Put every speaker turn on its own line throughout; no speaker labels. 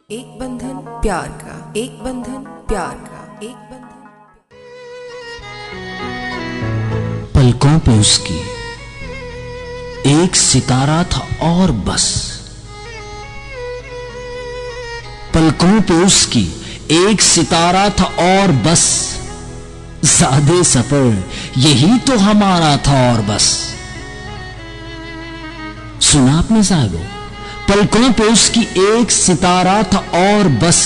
एक बंधन प्यार का, एक बंधन प्यार का, एक बंधन।
पलकों पे उसकी एक सितारा था और बस, पलकों पे उसकी एक सितारा था और बस, ज़ादे सफर यही तो हमारा था और बस। सुना आपने साहबो, पलकों पे उसकी एक सितारा था और बस,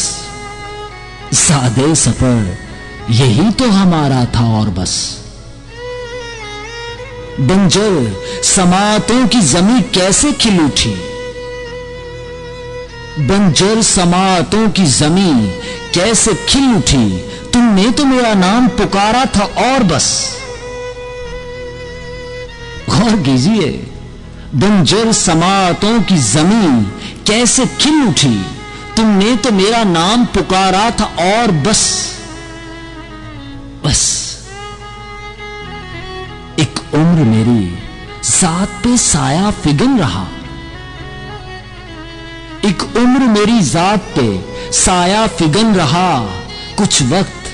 ज़ादे सफर यही तो हमारा था और बस। बंजर समातों की जमी कैसे खिल उठी, बंजर समातों की जमी कैसे खिल उठी, तुमने तो मेरा नाम पुकारा था और बस। गौर कीजिए, बंजर समातों की जमीन कैसे खिल उठी, तुमने तो मेरा नाम पुकारा था और बस। बस एक उम्र मेरी जात पे साया फिगन रहा, एक उम्र मेरी जात पे साया फिगन रहा, कुछ वक्त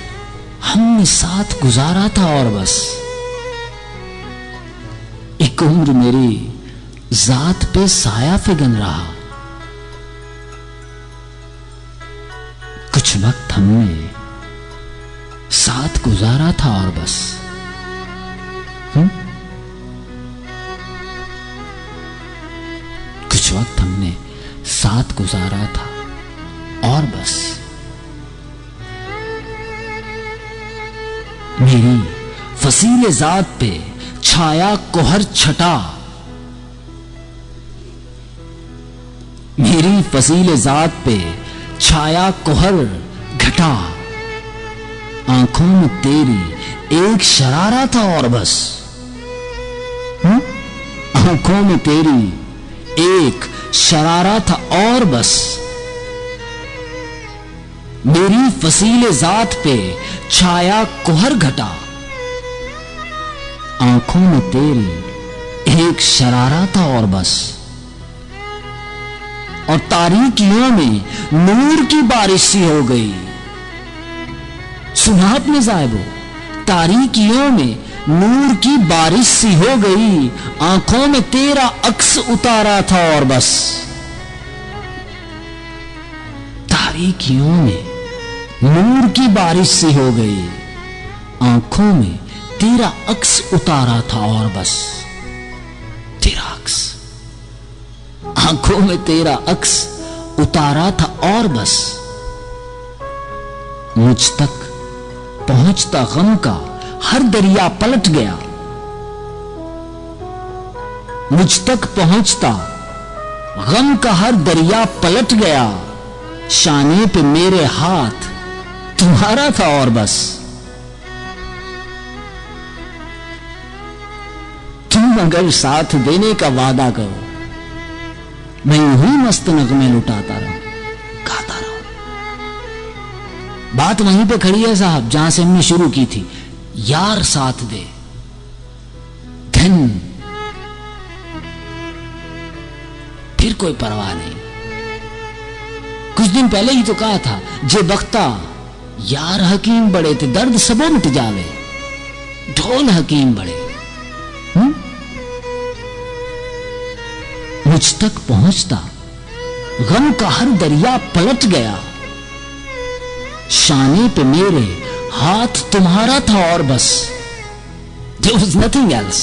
हमने साथ गुजारा था और बस। एक उम्र मेरी जात पे साया फिगन रहा, कुछ वक्त हमने साथ गुजारा था और बस। कुछ वक्त हमने साथ गुजारा था और बस। मेरी फसीले जात पे छाया कोहर छटा, मेरी फसीले जात पे छाया कोहर घटा, आंखों में तेरी एक शरारा था और बस। आंखों में तेरी एक शरारा था और बस। मेरी फसीले जात पे छाया कोहर घटा, आंखों में तेरी एक शरारा था और बस। और तारीकियों में नूर की बारिश सी हो गई। सुना आपने साहिबो, तारीकियों में नूर की बारिश सी हो गई, आंखों में तेरा अक्स उतारा था और बस। तारीकियों में नूर की बारिश सी हो गई, आंखों में तेरा अक्स उतारा था और बस। तेरा अक्स, आंखों में तेरा अक्स उतारा था और बस। मुझ तक पहुंचता गम का हर दरिया पलट गया, मुझ तक पहुंचता गम का हर दरिया पलट गया, शाने पे मेरे हाथ तुम्हारा था और बस। तुम अगर साथ देने का वादा करो, मैं यूं ही मस्त नगमे लुटाता रहूं, गाता रहूं। बात वहीं पे खड़ी है साहब जहां से हमने शुरू की थी। यार साथ दे, धन फिर कोई परवाह नहीं। कुछ दिन पहले ही तो कहा था, जे बख्ता यार हकीम बड़े थे, दर्द सबो मिट जावे, ढोल हकीम बड़े। मुझ तक पहुंचता गम का हर दरिया पलट गया, शाने पे मेरे हाथ तुम्हारा था और बस। There was nothing else.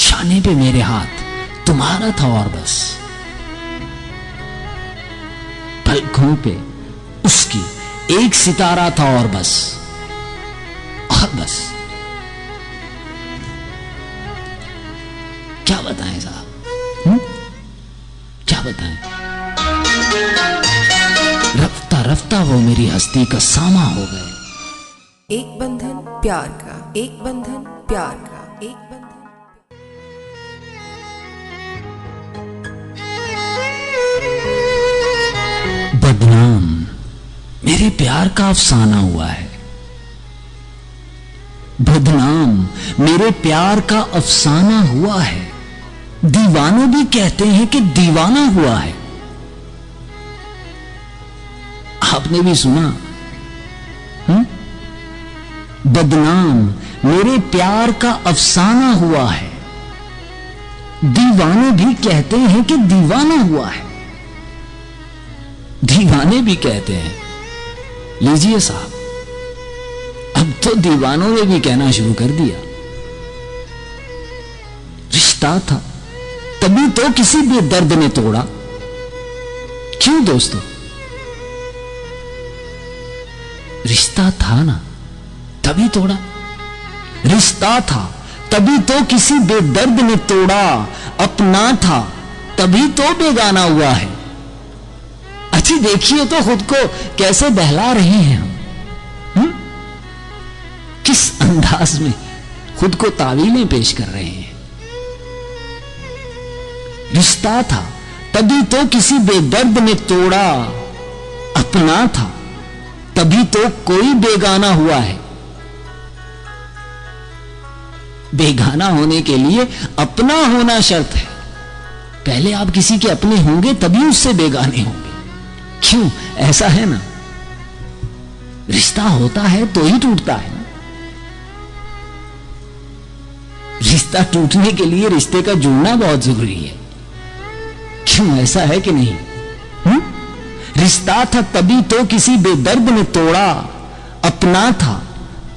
शाने पे मेरे हाथ तुम्हारा था और बस। पलकों पे उसकी एक सितारा था और बस, और बस। क्या बताएं साहब, क्या बताएं। रफ्ता रफ्ता वो मेरी हस्ती का सामा हो गए।
एक बंधन प्यार का, एक बंधन प्यार का, एक बंधन।
बदनाम मेरे प्यार का अफसाना हुआ है, बदनाम मेरे प्यार का अफसाना हुआ है। दीवाने भी कहते हैं कि दीवाना हुआ है। आपने भी सुना, बदनाम मेरे प्यार का अफसाना हुआ है, दीवाने भी कहते हैं कि दीवाना हुआ है। दीवाने भी कहते हैं। लीजिए साहब, अब तो दीवानों ने भी कहना शुरू कर दिया। रिश्ता था तभी तो किसी बेदर्द ने तोड़ा। क्यों दोस्तों? रिश्ता था ना, तभी तोड़ा। रिश्ता था तभी तो किसी बेदर्द ने तोड़ा। अपना था तभी तो बेगाना हुआ है। अच्छी देखिए तो खुद को कैसे बहला रहे हैं हम। किस अंदाज में खुद को तावीलें पेश कर रहे हैं। रिश्ता था तभी तो किसी बेदर्द ने तोड़ा। अपना था तभी तो कोई बेगाना हुआ है। बेगाना होने के लिए अपना होना शर्त है। पहले आप किसी के अपने होंगे तभी उससे बेगाने होंगे। क्यों? ऐसा है ना, रिश्ता होता है तो ही टूटता है ना। रिश्ता टूटने के लिए रिश्ते का जुड़ना बहुत जरूरी है। क्यों? ऐसा है कि नहीं? रिश्ता था तभी तो किसी बेदर्द ने तोड़ा। अपना था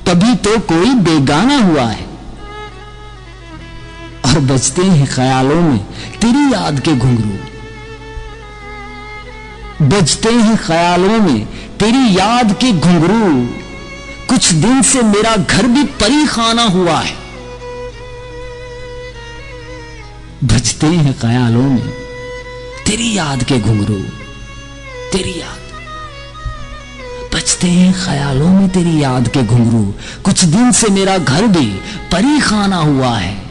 तभी तो कोई बेगाना हुआ है। और बजते हैं ख्यालों में तेरी याद के घुंघरू। बजते हैं ख्यालों में तेरी याद के घुंघरू। कुछ दिन से मेरा घर भी परी खाना हुआ है। बजते हैं ख्यालों में तेरी याद के घुंघरू। तेरी याद बजते हैं ख्यालों में तेरी याद के घुंघरू। कुछ दिन से मेरा घर भी परी खाना हुआ है।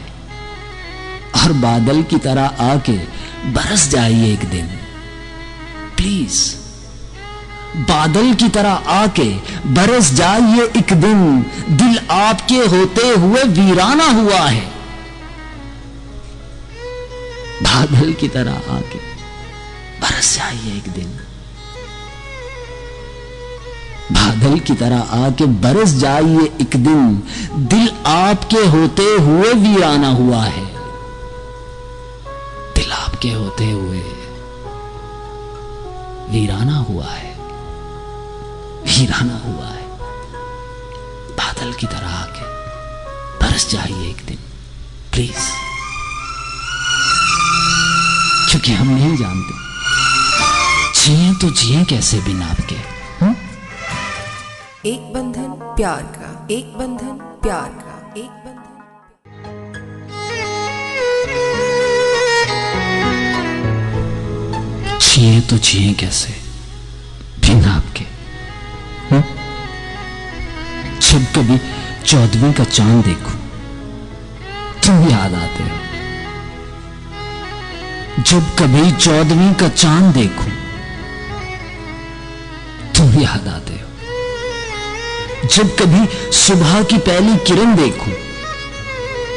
और बादल की तरह आके बरस जाइए एक दिन, प्लीज। बादल की तरह आके बरस जाइए एक दिन। दिल आपके होते हुए वीराना हुआ है। बादल की तरह आके बरस जाइए एक दिन। बादल की तरह आके बरस जाइए एक दिन। दिल आपके होते हुए वीराना हुआ है। दिल आपके होते हुए वीराना हुआ है। वीराना हुआ है। बादल की तरह आके बरस जाइए एक दिन, प्लीज। क्योंकि हम नहीं जानते जिए तो जिए कैसे बिना आपके।
एक बंधन प्यार का, एक बंधन प्यार का, एक बंधन।
जिए तो जिए कैसे बिना आपके। जब कभी 14वीं का चांद देखूं तुम याद आते हो। जब कभी 14वीं का चांद देखूं तुम याद आते हो। जब कभी सुबह की पहली किरण देखूं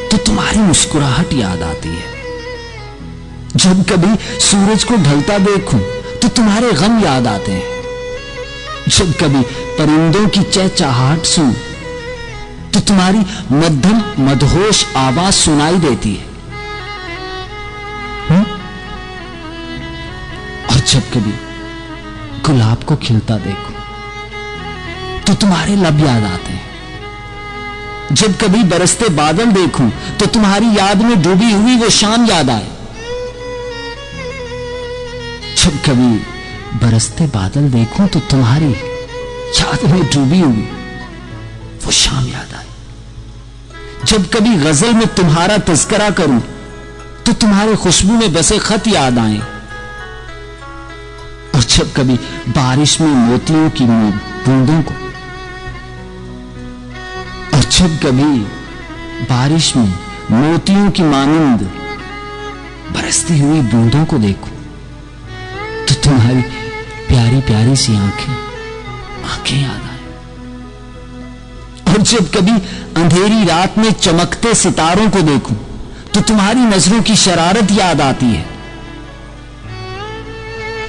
तो तुम्हारी मुस्कुराहट याद आती है। जब कभी सूरज को ढलता देखूं तो तुम्हारे गम याद आते हैं। जब कभी परिंदों की चहचहाहट सुन तो तुम्हारी मध्यम मदहोश आवाज सुनाई देती है। और जब कभी गुलाब को खिलता देखूं तो तुम्हारे लब याद आते हैं। जब कभी बरसते बादल देखूं तो तुम्हारी याद में डूबी हुई वो शाम याद आए। जब कभी बरसते बादल देखूं तो तुम्हारी याद में डूबी हुई वो शाम याद आए। जब कभी गजल में तुम्हारा तज़किरा करूं तो तुम्हारे खुशबू में बसे खत याद आए। और जब कभी बारिश में मोतियों की बूंदों को, और जब कभी बारिश में मोतियों की मानंद बरसती हुई बूंदों को देखूं तो तुम्हारी प्यारी प्यारी सी आंखें याद आए। और जब कभी अंधेरी रात में चमकते सितारों को देखूं तो तुम्हारी नजरों की शरारत याद आती है।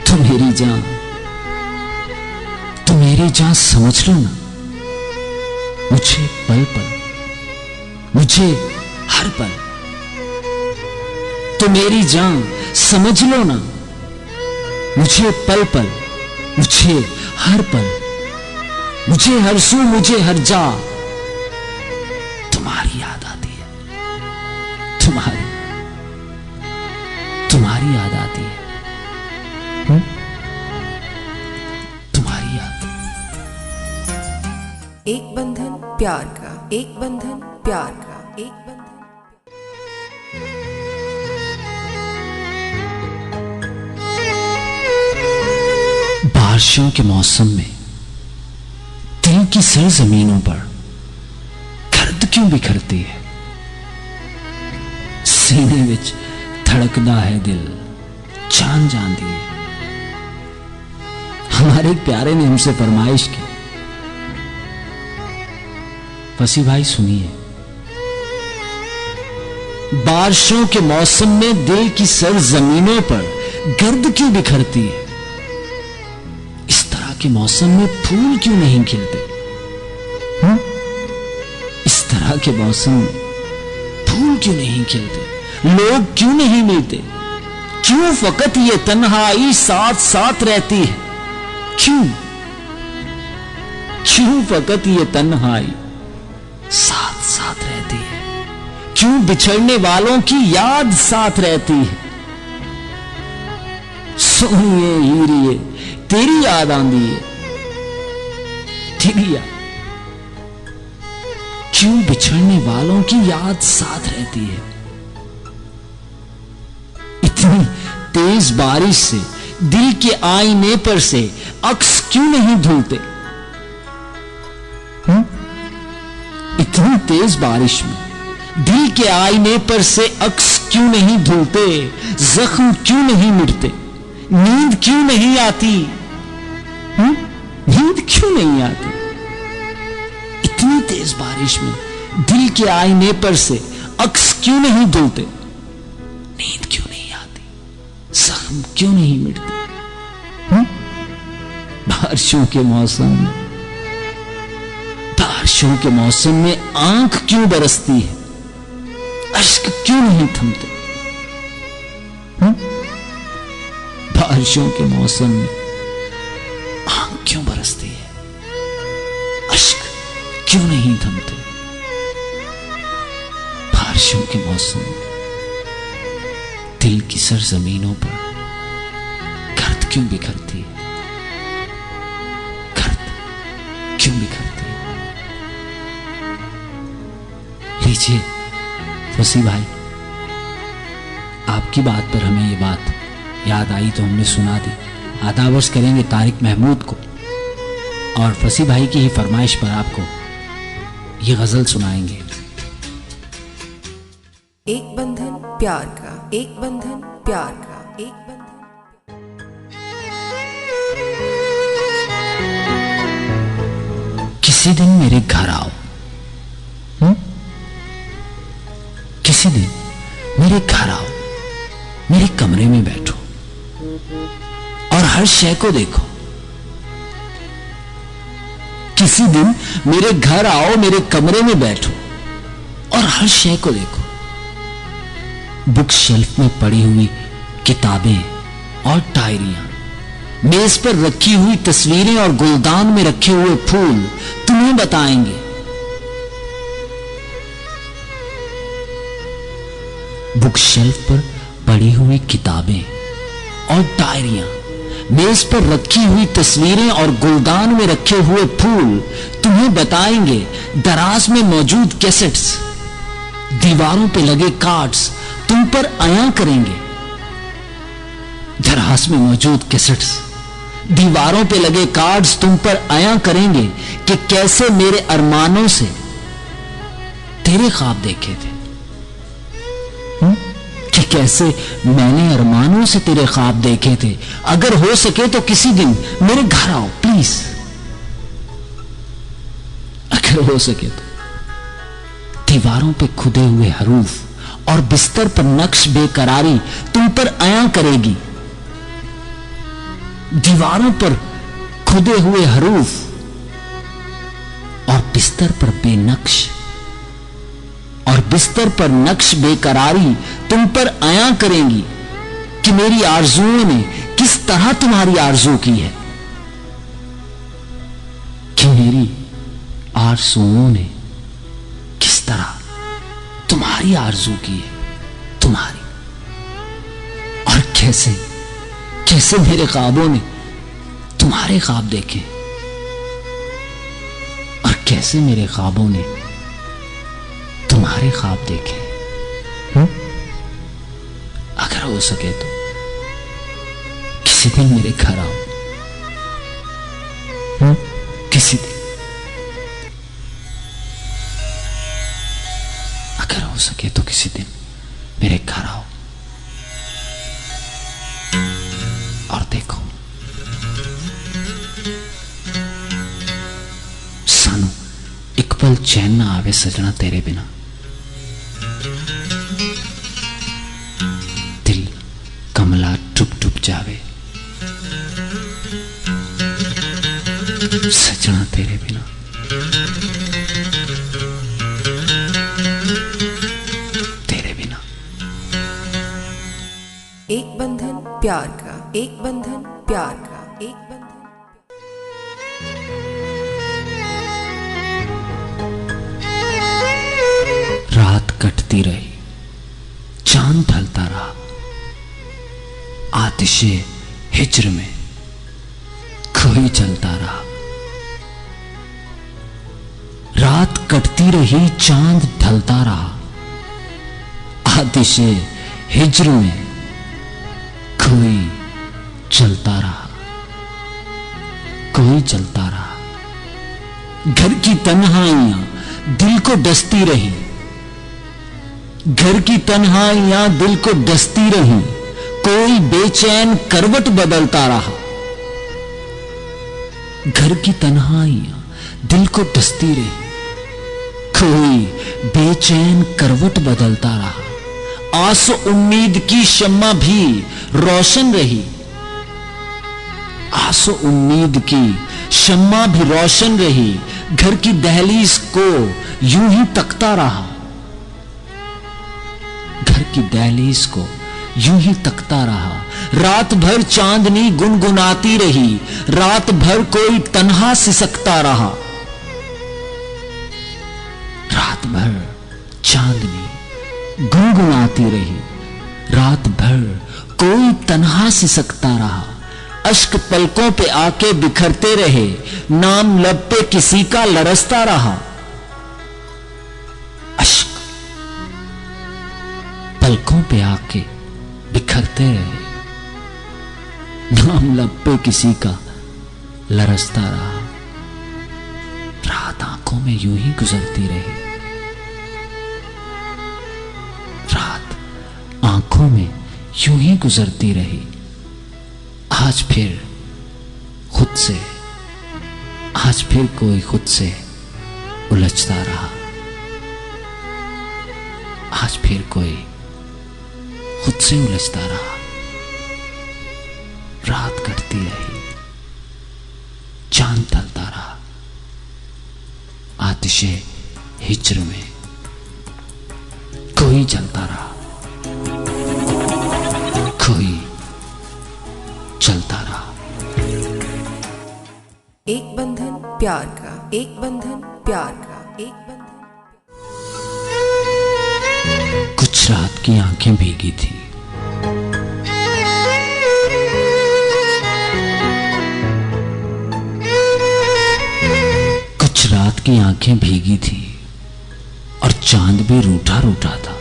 तो मेरी जान, मेरी जान समझ लो ना, मुझे पल पल, मुझे हर पल। तो मेरी जान समझ लो ना, मुझे पल पल, मुझे हर पल, मुझे हर सू, मुझे हर जा तुम्हारी याद आती है, तुम्हारी याद आती है, तुम्हारी याद।
एक बंधन प्यार का, एक बंधन प्यार का, एक बंधन।
बारिशों के मौसम में दिल की सरजमीनों पर गर्द क्यों बिखरती है? सीने विच धड़कदा है दिल, जान जान दी। हमारे एक प्यारे ने हमसे फरमाइश की, फसी भाई सुनिए, बारिशों के मौसम में दिल की सरजमीनों पर गर्द क्यों बिखरती है? इस तरह के मौसम में फूल क्यों नहीं खिलते? इस तरह के मौसम में फूल क्यों नहीं खिलते? लोग क्यों नहीं मिलते? क्यों फकत ये तन्हाई साथ साथ रहती है? क्यों फकत ये तन्हाई साथ साथ रहती है? क्यों बिछड़ने वालों की याद साथ रहती है? सोनिए हीरिए तेरी याद आंदी है, तेरी याद। क्यों बिछड़ने वालों की याद साथ रहती है? इतनी तेज बारिश से दिल के आईने पर से अक्स क्यों नहीं धुलते? इतनी तेज बारिश में दिल के आईने पर से अक्स क्यों नहीं धुलते? जख्म क्यों नहीं मिटते? नींद क्यों नहीं आती? नींद क्यों नहीं आती? इतनी तेज बारिश में दिल के आईने पर से अक्स क्यों नहीं धुलते? नींद क्यों नहीं आती? जख्म क्यों नहीं मिटते? बारिशों के मौसम में, बारिशों के मौसम में आंख क्यों बरसती है? अश्क क्यों नहीं थमते? बारिशों के मौसम में आंख क्यों बरसती है? अश्क क्यों नहीं थमते? बारिशों के मौसम में दिल की सरजमीनों पर गर्द क्यों बिखरती है? गर्द क्यों बिखरती है? लीजिए फसी भाई, आपकी बात पर हमें ये बात याद आई तो हमने सुना दी। आदावर्स करेंगे तारिक महमूद को, और फसी भाई की ही फरमाइश पर आपको ये गजल सुनाएंगे।
एक बंधन प्यार का, एक बंधन प्यार का, एक बंधन।
किसी दिन मेरे घर आओ, किसी दिन मेरे घर आओ, मेरे कमरे में बैठो और हर शय को देखो। किसी दिन मेरे घर आओ, मेरे कमरे में बैठो और हर शय को देखो। बुक शेल्फ में पड़ी हुई किताबें और डायरियां, मेज पर रखी हुई तस्वीरें और गुलदान में रखे हुए फूल तुम्हें बताएंगे। बुक शेल्फ पर पड़ी हुई किताबें और डायरियां, मेज पर रखी हुई तस्वीरें और गुलदान में रखे हुए फूल तुम्हें बताएंगे। दराज में मौजूद कैसेट्स, दीवारों पे लगे कार्ड्स तुम पर आया करेंगे। दराज में मौजूद कैसेट्स, दीवारों पे लगे कार्ड्स तुम पर आया करेंगे कि कैसे मेरे अरमानों से तेरे ख्वाब देखे थे, कि कैसे मैंने अरमानों से तेरे ख्वाब देखे थे। अगर हो सके तो किसी दिन मेरे घर आओ प्लीज, अगर हो सके तो। दीवारों पे खुदे हुए हरूफ और बिस्तर पर नक्श बेकरारी तुम पर आया करेगी। दीवारों पर खुदे हुए हरूफ और बिस्तर पर बेनक्श, और बिस्तर पर नक्श बेकरारी तुम पर आया करेंगी कि मेरी आरजुओं ने किस तरह तुम्हारी आरजू की है, कि मेरी आरजुओं ने किस तरह तुम्हारी आरजू की है, तुम्हारी। और कैसे कैसे मेरे ख्वाबों ने तुम्हारे ख्वाब देखे, और कैसे मेरे ख्वाबों ने तुम्हारे ख्वाब देखे। अगर हो सके तो किसी दिन मेरे घर आओ, किसी दिन, अगर हो सके तो किसी दिन मेरे घर आओ और देखो सानू एक पल चैन ना आवे सजना तेरे बिना, दिल कमला डूब डूब जावे सजना तेरे बिना। तेरे बिना।
एक बंधन प्यार का, एक बंधन प्यार का, एक बंधन।
रात कटती रही, चांद ढलता रहा, आतिशे हिज्र में कोई चलता रहा। रात कटती रही, चांद ढलता रहा, आतिशे हिज्र में कोई चलता रहा, कोई चलता रहा। घर की तन्हाइयां दिल को डसती रही, घर की तन्हाइयां दिल को डसती रही, कोई बेचैन करवट बदलता रहा। घर की तन्हाइयां दिल को डसती रही, कोई बेचैन करवट बदलता रहा। आस उम्मीद की शम्मा भी रोशन रही, आस उम्मीद की शम्मा भी रोशन रही। घर की दहलीज को यूं ही तकता रहा, घर की दहलीज को यूं ही तकता रहा। रात भर चांदनी गुनगुनाती रही, रात भर कोई तन्हा सिसकता रहा। रात भर चांदनी गुनगुनाती रही, रात भर कोई तन्हा सिसकता रहा। अश्क पलकों पे आके बिखरते रहे, नाम लब पे किसी का लरसता रहा। अश्क पलकों पे आके बिखरते रहे, नाम लब पे किसी का लरसता रहा। रात आंखों में यूं ही गुजरती रही, रात आंखों में यूं ही गुजरती रही। आज फिर खुद से, आज फिर कोई खुद से उलझता रहा, आज फिर कोई खुद से उलझता रहा। रात कटती रही, चांद ढलता रहा, आतिशे हिज्र में कोई जलता रहा, कोई चलता रहा।
एक बंधन प्यार का, एक बंधन प्यार का, एक बंधन।
कुछ रात की आंखें भीगी थी, कुछ रात की आंखें भीगी थी और चांद भी रूठा रूठा था।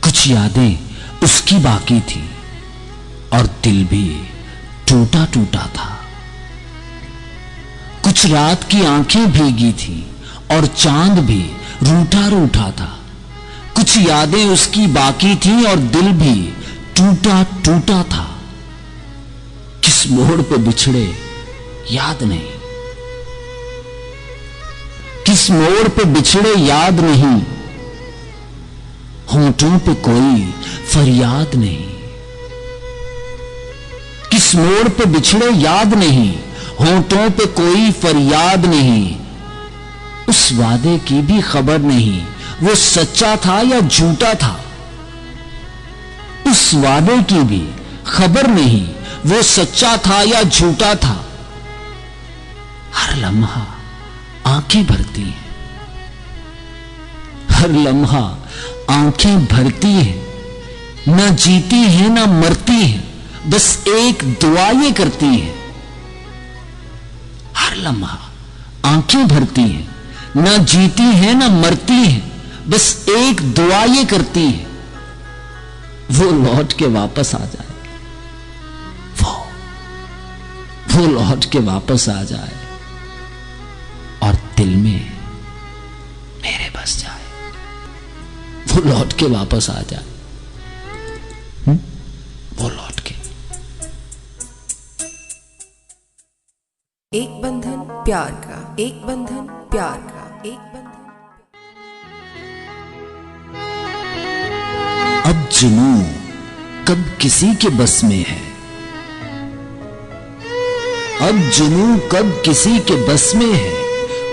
कुछ यादें उसकी बाकी थी और दिल भी टूटा टूटा था। कुछ रात की आंखें भीगी थी और चांद भी रूठा रूठा था। कुछ यादें उसकी बाकी थी और दिल भी टूटा टूटा था। किस मोड़ पे बिछड़े याद नहीं, किस मोड़ पे बिछड़े याद नहीं, होंठों पे कोई फरियाद नहीं। किस उस मोड़ पे बिछड़े याद नहीं, होंठों पे कोई फरियाद नहीं। उस वादे की भी खबर नहीं, वो सच्चा था या झूठा था। उस वादे की भी खबर नहीं, वो सच्चा था या झूठा था। हर लम्हा आंखें भरती हैं, हर लम्हा आंखें भरती हैं, ना जीती है ना मरती है, बस एक दुआ ये करती है। हर लम्हा आंखें भरती हैं, ना जीती है ना मरती है, बस एक दुआ ये करती है, वो लौट के वापस आ जाए, वो लौट के वापस आ जाए और दिल में मेरे बस जाए। वो लौट के वापस आ जाए, वो लौट के।
एक बंधन प्यार का, एक बंधन प्यार का, एक बंधन।
अब जुनूं कब किसी के बस में है, अब जुनूं कब किसी के बस में है,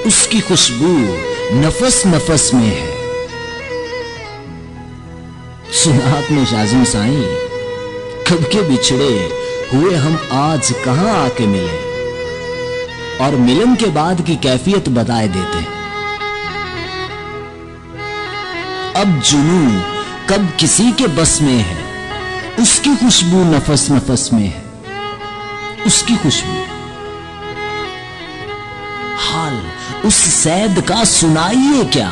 उसकी खुशबू नफस नफस में है। सुना आपने शाज़िम साईं, कब के बिछड़े हुए हम आज कहां आके मिले, और मिलन के बाद की कैफियत बताए देते हैं। अब जुनूं कब किसी के बस में है, उसकी खुशबू नफस नफस में है, उसकी खुशबू। हाल उस सैद का सुनाइए क्या,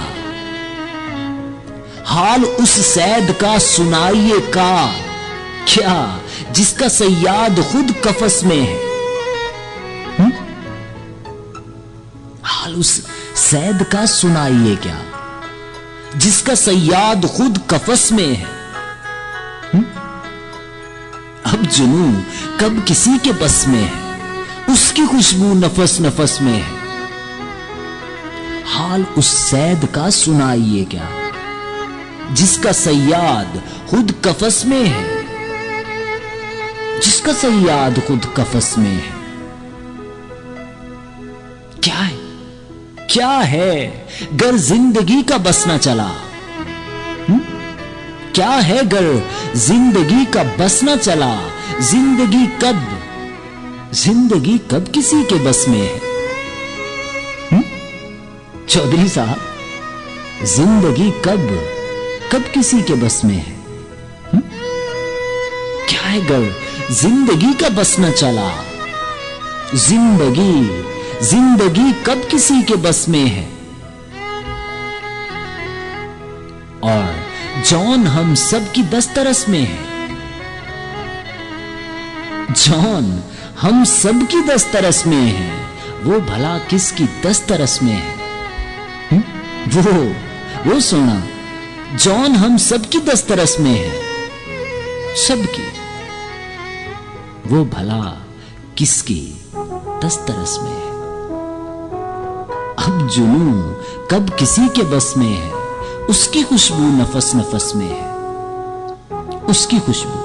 हाल उस सैद का सुनाइए का क्या, जिसका सयाद खुद कफस में है। हाल उस सैद का सुनाइए क्या, जिसका सयाद खुद कफस में है। अब जुनूं कब किसी के बस में है, उसकी खुशबू नफस नफस में है। हाल उस सैद का सुनाइए क्या, जिसका सयाद खुद कफस में है, जिसका सयाद खुद कफस में है। क्या है, क्या है गर जिंदगी का बस न चला, क्या है गर जिंदगी का बस न चला, जिंदगी कब किसी के बस में है। चौधरी साहब, जिंदगी कब किसी के बस में है। क्या है गर जिंदगी का बस न चला, जिंदगी कब किसी के बस में है। और जौन हम सब की दस्तरस में है, जौन हम सब की दस्तरस में है, वो भला किसकी दस्तरस में है। वो सोना जौन हम सबकी दस्तरस में है, सबकी, वो भला किसकी दस्तरस में है। अब जुनूं कब किसी के बस में है, उसकी खुशबू नफस नफस में है, उसकी खुशबू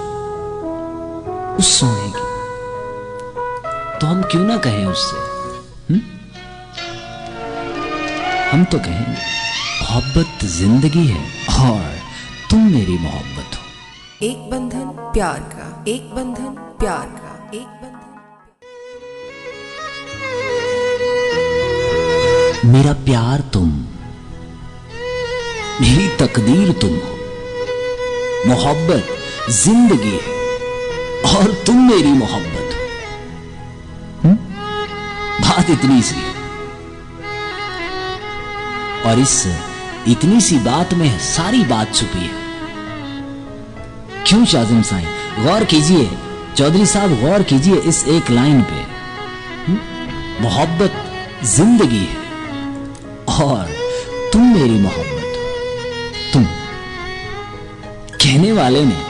उस सोने की। तो हम क्यों ना कहें उससे, हम तो कहेंगे मोहब्बत जिंदगी है और तुम मेरी मोहब्बत हो।
एक बंधन प्यार का, एक बंधन प्यार का, एक बंधन।
मेरा प्यार तुम, मेरी तकदीर तुम हो, मोहब्बत जिंदगी है और तुम मेरी मोहब्बत हो। बात इतनी सी है, और इस इतनी सी बात में सारी बात छुपी है। क्यों शाज़िम साईं, गौर कीजिए चौधरी साहब, गौर कीजिए इस एक लाइन पे। मोहब्बत जिंदगी है और तुम मेरी मोहब्बत हो। तुम कहने वाले ने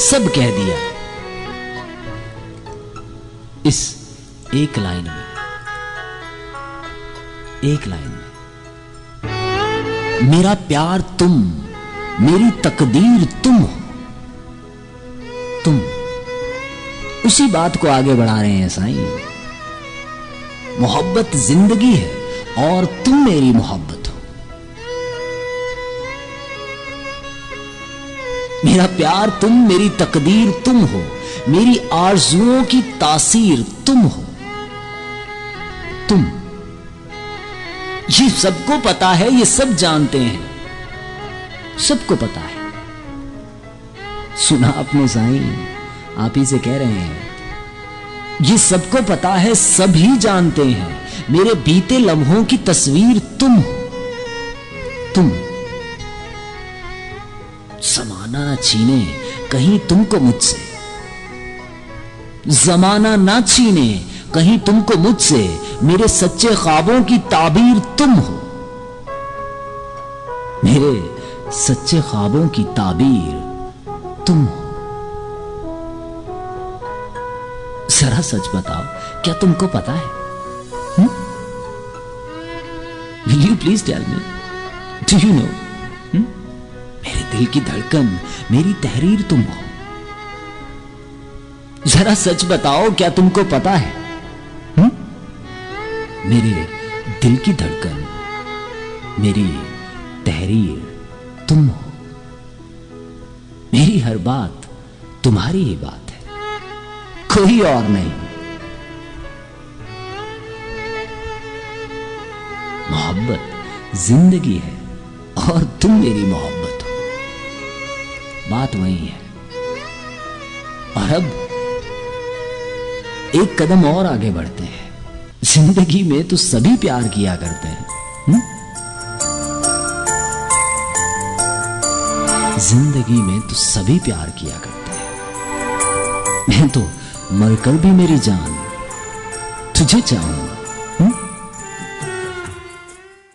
सब कह दिया इस एक लाइन में, एक लाइन में। मेरा प्यार तुम, मेरी तकदीर तुम हो, तुम उसी बात को आगे बढ़ा रहे हैं साईं। मोहब्बत जिंदगी है और तुम मेरी मोहब्बत हो। मेरा प्यार तुम, मेरी तकदीर तुम हो, मेरी आरज़ुओं की तासीर तुम हो। तुम, ये सबको पता है, ये सब जानते हैं, सबको पता है। सुना आपने साईं, आप ही से कह रहे हैं, ये सबको पता है, सभी जानते हैं, मेरे बीते लम्हों की तस्वीर तुम हो। तुम, जमाना ना छीने कहीं तुमको मुझसे, जमाना ना छीने कहीं तुमको मुझसे, मेरे सच्चे ख्वाबों की ताबीर तुम हो। मेरे सच्चे ख्वाबों की ताबीर तुम हो। जरा सच बताओ, क्या तुमको पता है? Will you please tell me, do you know? मेरे दिल की धड़कन, मेरी तहरीर तुम हो। जरा सच बताओ, क्या तुमको पता है? मेरे दिल की धड़कन, मेरी तहरीर तुम हो। मेरी हर बात तुम्हारी ही बात है, कोई और नहीं। मोहब्बत जिंदगी है और तुम मेरी मोहब्बत हो। बात वही है। और अब एक कदम और आगे बढ़ते हैं। जिंदगी में तो सभी प्यार किया करते हैं। जिंदगी में तो सभी प्यार किया करते हैं। मैं तो मरकर भी मेरी जान तुझे चाहूंगा।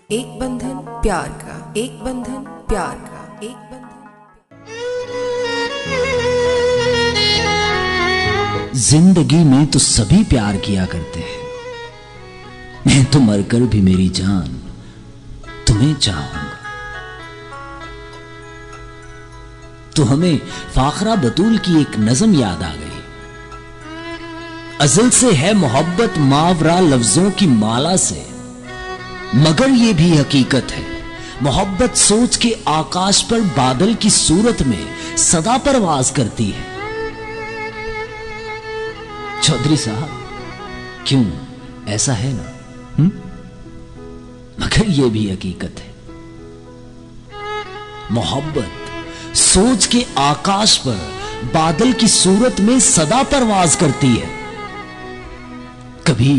एक बंधन प्यार का, एक बंधन प्यार का, एक बंधन।
जिंदगी में तो सभी प्यार किया करते हैं। मैं तो मरकर भी मेरी जान तुम्हें चाहूंगा। तो हमें फाखरा बतूल की एक नज़म याद आ गई। अज़ल से है मोहब्बत मावरा लफ्जों की माला से, मगर ये भी हकीकत है मोहब्बत सोच के आकाश पर बादल की सूरत में सदा परवाज करती है। चौधरी साहब, क्यों, ऐसा है ना? मगर ये भी हकीकत है मोहब्बत सोच के आकाश पर बादल की सूरत में सदा परवाज करती है। कभी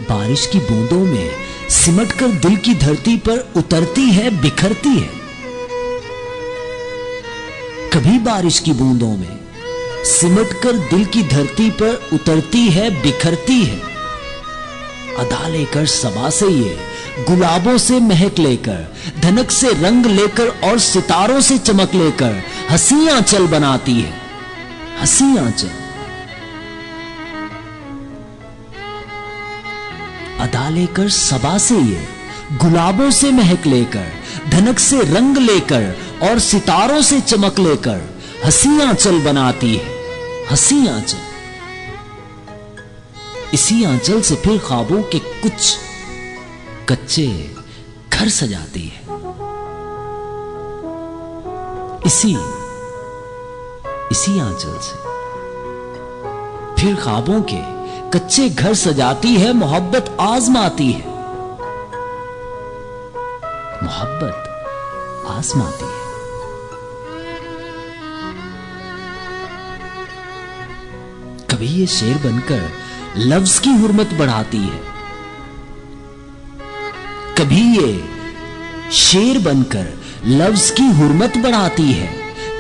बारिश की बूंदों में सिमटकर दिल की धरती पर उतरती है, बिखरती है। कभी बारिश की बूंदों में सिमटकर दिल की धरती पर उतरती है, बिखरती है। अदा लेकर सबा से ये, गुलाबों से महक लेकर, धनक से रंग लेकर और सितारों से चमक लेकर हंसी आंचल बनाती है, हंसी आंचल। अदा लेकर सबा से ये, गुलाबों से महक लेकर, धनक से रंग लेकर और सितारों से चमक लेकर हंसी आंचल बनाती है, हंसी आंचल। इसी आंचल से फिर ख्वाबों के कुछ कच्चे घर सजाती है। इसी आंचल से फिर ख्वाबों के कच्चे घर सजाती है, मोहब्बत आजमाती है, मोहब्बत आजमाती है। कभी ये शेर बनकर लफ्ज की हुर्मत बढ़ाती है, कभी ये शेर बनकर लफ्ज की हुर्मत बढ़ाती है,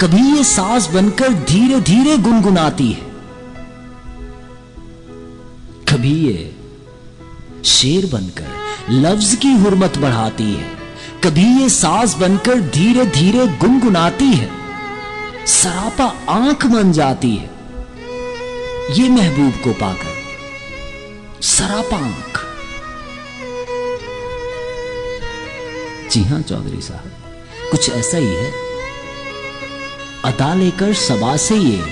कभी ये साज बनकर धीरे धीरे गुनगुनाती है। कभी ये शेर बनकर लफ्ज की हुर्मत बढ़ाती है, कभी ये साज बनकर धीरे धीरे गुनगुनाती है। सरापा आंख बन जाती है ये महबूब को पाकर, सरापा आंख। जी हां चौधरी साहब, कुछ ऐसा ही है। अदा लेकर सबा से ये,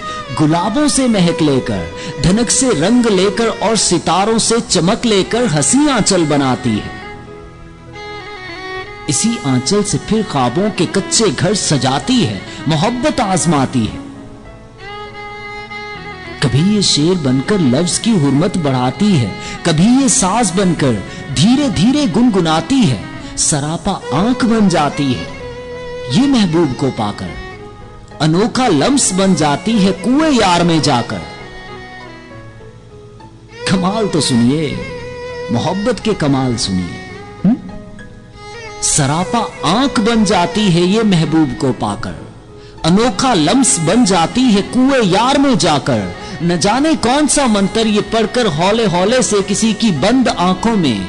गुलाबों से महक लेकर, धनक से रंग लेकर और सितारों से चमक लेकर हंसी आंचल बनाती है। इसी आंचल से फिर ख्वाबों के कच्चे घर सजाती है, मोहब्बत आजमाती है। कभी ये शेर बनकर लफ्ज की हुर्मत बढ़ाती है, कभी ये साज बनकर धीरे धीरे गुनगुनाती है, सरापा आंख बन जाती है ये महबूब को पाकर, अनोखा लम्स बन जाती है कुएं यार में जाकर। कमाल तो सुनिए, मोहब्बत के कमाल सुनिए। सरापा आंख बन जाती है ये महबूब को पाकर, अनोखा लम्स बन जाती है कुएं यार में जाकर। न जाने कौन सा मंत्र ये पढ़कर हौले हौले से किसी की बंद आंखों में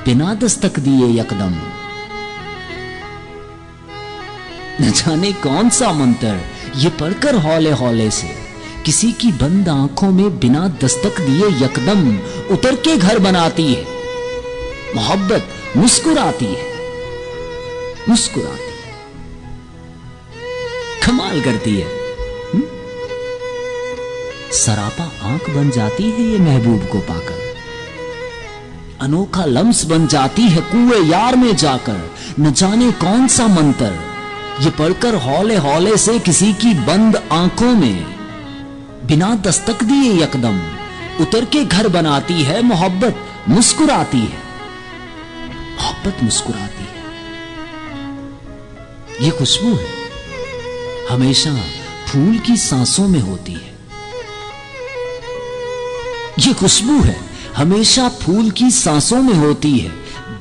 बिना दस्तक दिए यकदम। न जाने कौन सा मंत्र ये पढ़कर हौले हौले से किसी की बंद आंखों में बिना दस्तक दिए यकदम उतर के घर बनाती है। मोहब्बत मुस्कुराती है, मुस्कुराती है, कमाल करती है। सरापा आंख बन जाती है ये महबूब को पाकर, अनोखा लम्स बन जाती है कुएं यार में जाकर। न जाने कौन सा मंत्र ये पढ़कर हौले हौले से किसी की बंद आंखों में बिना दस्तक दिए यकदम उतर के घर बनाती है। मोहब्बत मुस्कुराती है, मोहब्बत मुस्कुराती है। ये खुशबू है, हमेशा फूल की सांसों में होती है। ये खुशबू है, हमेशा फूल की सांसों में होती है।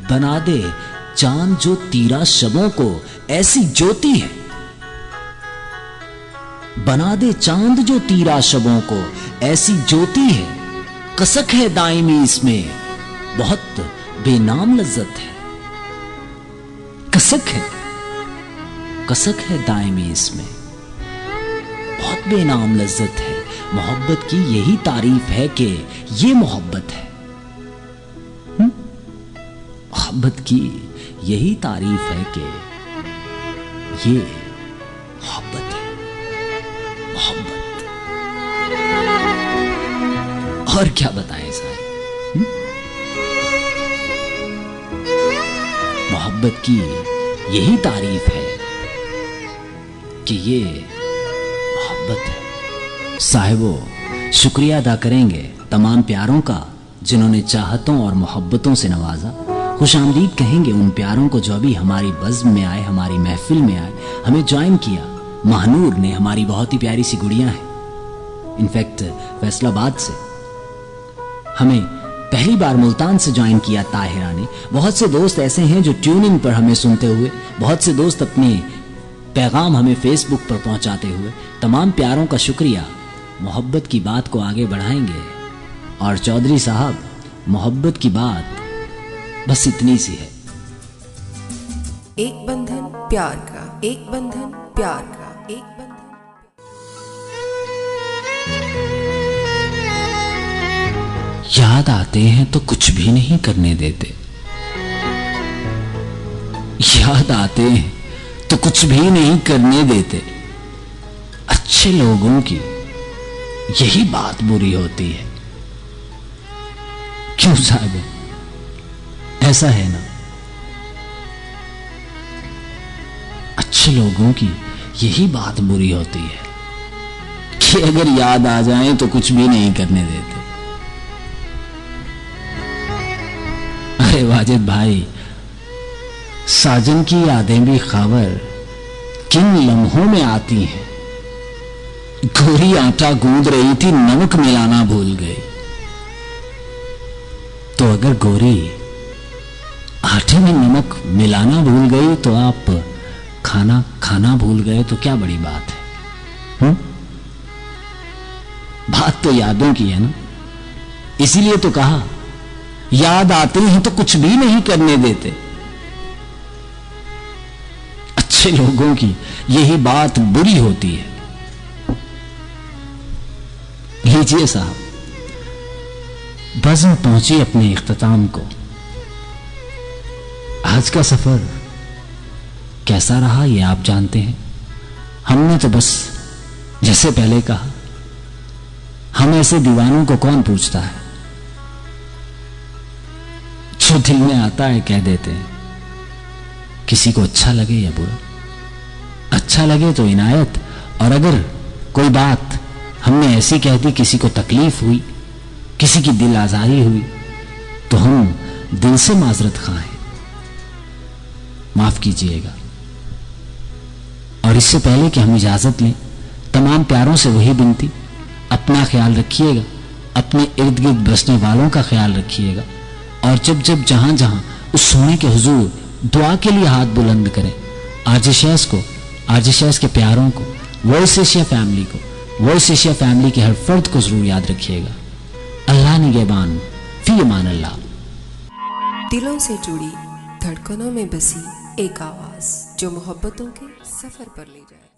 बना दे चांद जो तीरा शबों को ऐसी ज्योति है, बना दे चांद जो तीरा शबों को ऐसी ज्योति है। कसक है दायमी इसमें, बहुत बेनाम लज्जत है। कसक है, कसक है दायमी इसमें, बहुत बेनाम लज्जत है। मोहब्बत की यही तारीफ है कि ये मोहब्बत है। मोहब्बत की यही तारीफ है कि ये मोहब्बत है। मोहब्बत और क्या बताएं साहब। मोहब्बत की यही तारीफ है कि ये मोहब्बत है। साहिबो, शुक्रिया अदा करेंगे तमाम प्यारों का जिन्होंने चाहतों और मोहब्बतों से नवाजा। खुश आमदीद कहेंगे उन प्यारों को जो अभी हमारी बज़्म में आए, हमारी महफिल में आए, हमें ज्वाइन किया। महानूर ने, हमारी बहुत ही प्यारी सी गुड़िया है, इनफैक्ट फैसलाबाद से। हमें पहली बार मुल्तान से ज्वाइन किया ताहिरा ने। बहुत से दोस्त ऐसे हैं जो ट्यून इन पर हमें सुनते हुए, बहुत से दोस्त अपने पैगाम हमें फेसबुक पर पहुंचाते हुए, तमाम प्यारों का शुक्रिया। मोहब्बत की बात को आगे बढ़ाएंगे। और चौधरी साहब, मोहब्बत की बात बस इतनी सी है।
एक बंधन प्यार का, एक बंधन प्यार का, एक बंधन।
याद आते हैं तो कुछ भी नहीं करने देते, याद आते हैं तो कुछ भी नहीं करने देते। अच्छे लोगों की यही बात बुरी होती है। क्यों साहब, ऐसा है ना? अच्छे लोगों की यही बात बुरी होती है कि अगर याद आ जाए तो कुछ भी नहीं करने देते। अरे वाजिद भाई, साजन की यादें भी खबर किन लम्हों में आती हैं। गोरी आटा गूंद रही थी, नमक मिलाना भूल गई। तो अगर गोरी आटे में नमक मिलाना भूल गई तो आप खाना खाना भूल गए तो क्या बड़ी बात है? बात तो यादों की है ना। इसीलिए तो कहा, याद आते हैं तो कुछ भी नहीं करने देते। अच्छे लोगों की यही बात बुरी होती है। लीजिए साहब, बज़्म पहुंची अपने इख्तिताम को। आज का सफर कैसा रहा ये आप जानते हैं। हमने तो बस जैसे पहले कहा, हम ऐसे दीवानों को कौन पूछता है? जो दिल में आता है कह देते हैं, किसी को अच्छा लगे या बुरा। अच्छा लगे तो इनायत, और अगर कोई बात हमने ऐसी कह दी, किसी को तकलीफ हुई, किसी की दिल आजारी हुई, तो हम दिल से माजरत खां हैं, माफ कीजिएगा। और इससे पहले कि हम इजाजत लें, तमाम प्यारों से वही विनती, अपना ख्याल रखिएगा, अपने इर्द गिर्द बसने वालों का ख्याल रखिएगा, और जब जब जहां जहां उस सोने के हुजूर दुआ के लिए हाथ बुलंद करें, आरजेशेस को, आरजेशेस के प्यारों को, वॉइस एशिया फैमिली को, वॉइस एशिया फैमिली के हर फर्द को जरूर याद रखिएगा। अल्लाह निगहबान, फी अमान अल्लाह।
दिलों से जुड़ी, धड़कनों में बसी एक आवाज जो मोहब्बतों के सफर पर ले जाए।